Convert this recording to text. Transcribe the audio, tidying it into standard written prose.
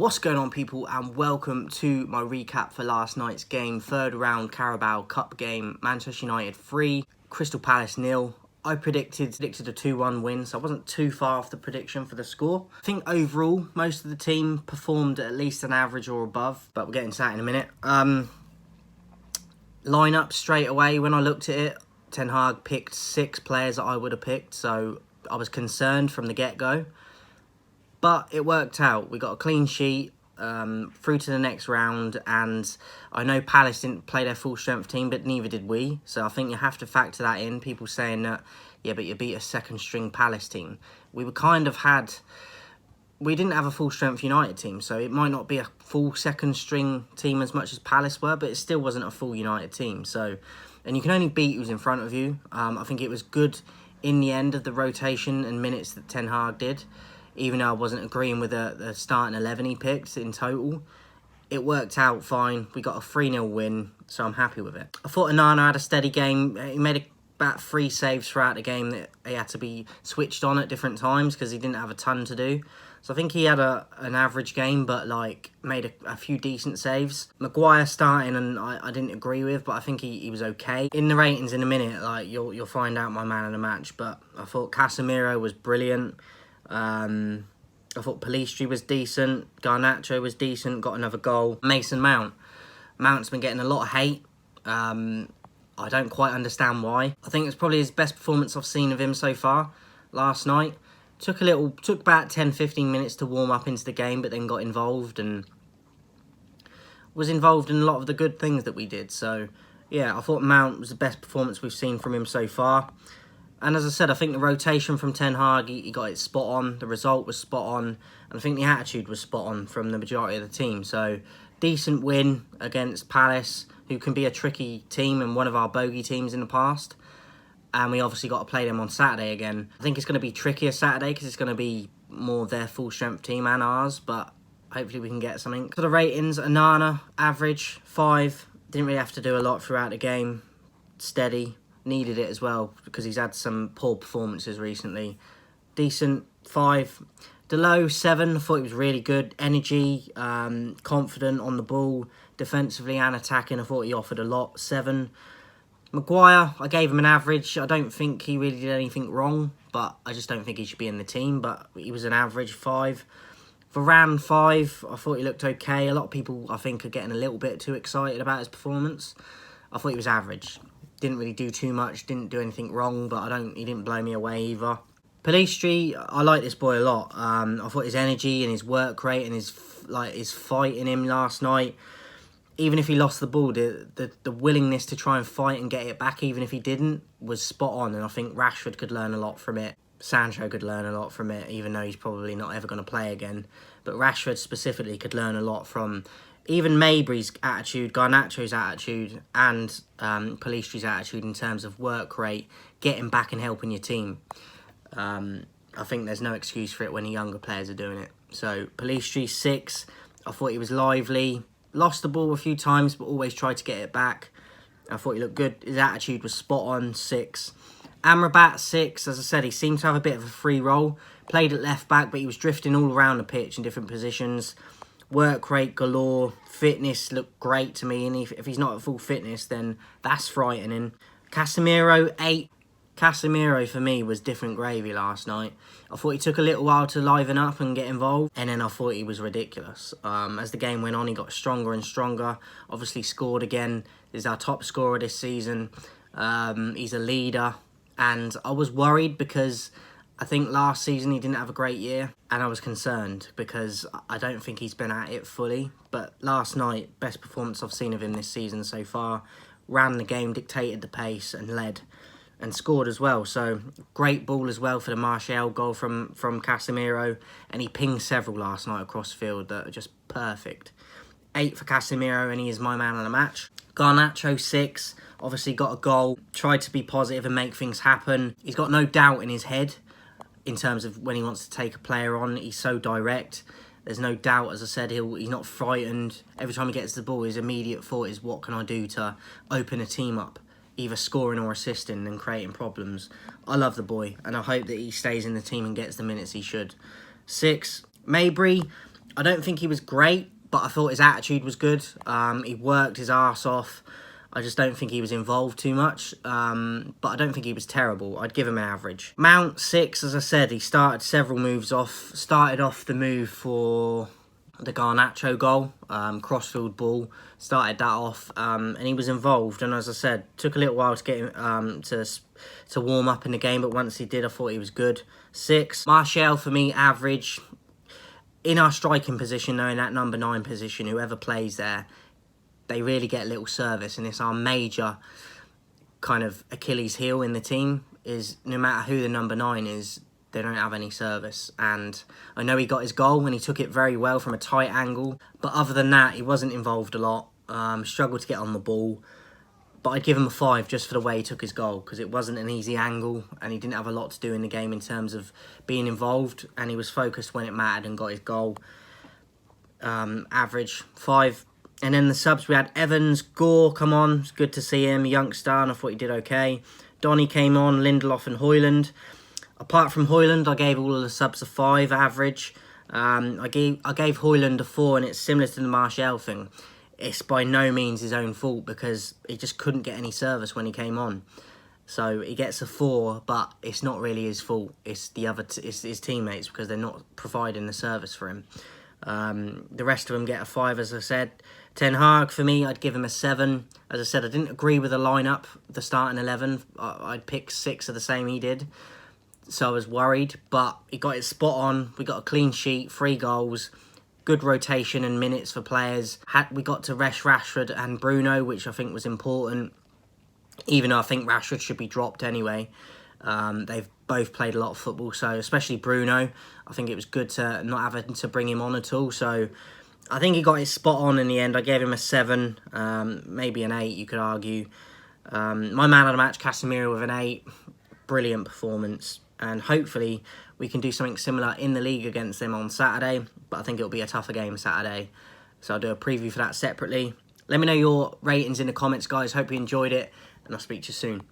What's going on, people, and welcome to my recap for last night's game. Third round Carabao Cup game, Manchester United 3, Crystal Palace 0. I predicted a 2-1 win, so I wasn't too far off the prediction for the score. I think overall, most of the team performed at least an average or above, but we'll get into that in a minute. Line-up straight away, when I looked at it, Ten Hag picked 6 players that I would have picked, so I was concerned from the get-go. But it worked out. We got a clean sheet through to the next round, and I know Palace didn't play their full-strength team, but neither did we. So I think you have to factor that in. People saying that, yeah, but you beat a second-string Palace team. We didn't have a full-strength United team, so it might not be a full second-string team as much as Palace were, but it still wasn't a full United team. So, and you can only beat who's in front of you. I think it was good in the end of the rotation and minutes that Ten Hag did. Even though I wasn't agreeing with the starting 11 he picked in total, it worked out fine. We got a 3-0 win, so I'm happy with it. I thought Onana had a steady game. He made about 3 saves throughout the game that he had to be switched on at different times because he didn't have a ton to do. So I think he had an average game, but made a few decent saves. Maguire starting, and I didn't agree with, but I think he was okay. In the ratings in a minute, you'll find out my man of the match. But I thought Casemiro was brilliant. I thought Pelistri was decent. Garnacho was decent, got another goal. Mason Mount. Mount's been getting a lot of hate. I don't quite understand why. I think it's probably his best performance I've seen of him so far last night. Took about 10-15 minutes to warm up into the game, but then got involved and was involved in a lot of the good things that we did. So, yeah, I thought Mount was the best performance we've seen from him so far. And as I said, I think the rotation from Ten Hag, he got it spot on. The result was spot on. And I think the attitude was spot on from the majority of the team. So, decent win against Palace, who can be a tricky team and one of our bogey teams in the past. And we obviously got to play them on Saturday again. I think it's going to be trickier Saturday because it's going to be more their full-strength team and ours. But hopefully we can get something. For the ratings, Onana, average, 5. Didn't really have to do a lot throughout the game. Steady. Needed it as well because he's had some poor performances recently. Decent, 5. Delo, 7. I thought he was really good. Energy, confident on the ball, defensively and attacking. I thought he offered a lot. 7. Maguire, I gave him an average. I don't think he really did anything wrong, but I just don't think he should be in the team. But he was an average, 5. Varane, 5. I thought he looked okay. A lot of people, I think, are getting a little bit too excited about his performance. I thought he was average. Didn't really do too much, didn't do anything wrong, but he didn't blow me away either. Pelistri, I like this boy a lot. I thought his energy and his work rate and his fight in him last night, even if he lost the ball, the willingness to try and fight and get it back, even if he didn't, was spot on. And I think Rashford could learn a lot from it. Sancho could learn a lot from it, even though he's probably not ever going to play again. But Rashford specifically could learn a lot from even Mabry's attitude, Garnacho's attitude, and Pelistri's attitude in terms of work rate, getting back and helping your team. I think there's no excuse for it when the younger players are doing it. So, Pelistri, 6. I thought he was lively. Lost the ball a few times, but always tried to get it back. I thought he looked good. His attitude was spot on, 6. Amrabat, 6. As I said, he seemed to have a bit of a free role. Played at left back, but he was drifting all around the pitch in different positions. Work rate galore, fitness looked great to me, and if he's not at full fitness, then that's frightening. Casemiro, 8. Casemiro, for me, was different gravy last night. I thought he took a little while to liven up and get involved, and then I thought he was ridiculous. As the game went on, he got stronger and stronger. Obviously scored again. He's our top scorer this season. He's a leader, and I was worried because I think last season he didn't have a great year, and I was concerned because I don't think he's been at it fully. But last night, best performance I've seen of him this season so far. Ran the game, dictated the pace, and led, and scored as well. So great ball as well for the Martial goal from Casemiro, and he pinged several last night across the field that are just perfect. 8 for Casemiro, and he is my man of the match. Garnacho, 6. Obviously got a goal, tried to be positive and make things happen. He's got no doubt in his head in terms of when he wants to take a player on. He's so direct. There's no doubt, as I said, he's not frightened. Every time he gets the ball, his immediate thought is, what can I do to open a team up? Either scoring or assisting and creating problems. I love the boy, and I hope that he stays in the team and gets the minutes he should. 6, Mabry. I don't think he was great, but I thought his attitude was good. He worked his arse off. I just don't think he was involved too much, but I don't think he was terrible. I'd give him an average. Mount, 6, as I said, he started several moves off. Started off the move for the Garnacho goal, crossfield ball, started that off, and he was involved. And as I said, took a little while to get him to warm up in the game, but once he did, I thought he was good. 6. Martial, for me, average. In our striking position, though, in that number 9 position, whoever plays there, they really get little service, and it's our major kind of Achilles heel in the team, is no matter who the number 9 is, they don't have any service. And I know he got his goal and he took it very well from a tight angle, but other than that, he wasn't involved a lot, struggled to get on the ball. But I'd give him a 5 just for the way he took his goal, because it wasn't an easy angle and he didn't have a lot to do in the game in terms of being involved, and he was focused when it mattered and got his goal. Average, 5. And then the subs, we had Evans, Gore, come on, it's good to see him, youngster, and I thought he did okay. Donny came on, Lindelof and Højlund. Apart from Højlund, I gave all of the subs a 5 average. I gave Højlund a 4, and it's similar to the Martial thing. It's by no means his own fault, because he just couldn't get any service when he came on. So he gets a 4, but it's not really his fault. It's it's his teammates, because they're not providing the service for him. The rest of them get a 5, as I said. Ten Hag, for me, I'd give him a 7. As I said, I didn't agree with the lineup, the starting 11. I'd pick 6 of the same he did. So I was worried, but he got it spot on. We got a clean sheet, 3 goals, good rotation and minutes for players. We got to rest Rashford and Bruno, which I think was important, even though I think Rashford should be dropped anyway. They've both played a lot of football, so especially Bruno, I think it was good to not having to bring him on at all. So I think he got it spot on in the end. I gave him a 7, maybe an 8, you could argue. My man of the match, Casemiro, with an 8. Brilliant performance. And hopefully we can do something similar in the league against them on Saturday. But I think it'll be a tougher game Saturday. So I'll do a preview for that separately. Let me know your ratings in the comments, guys. Hope you enjoyed it. And I'll speak to you soon.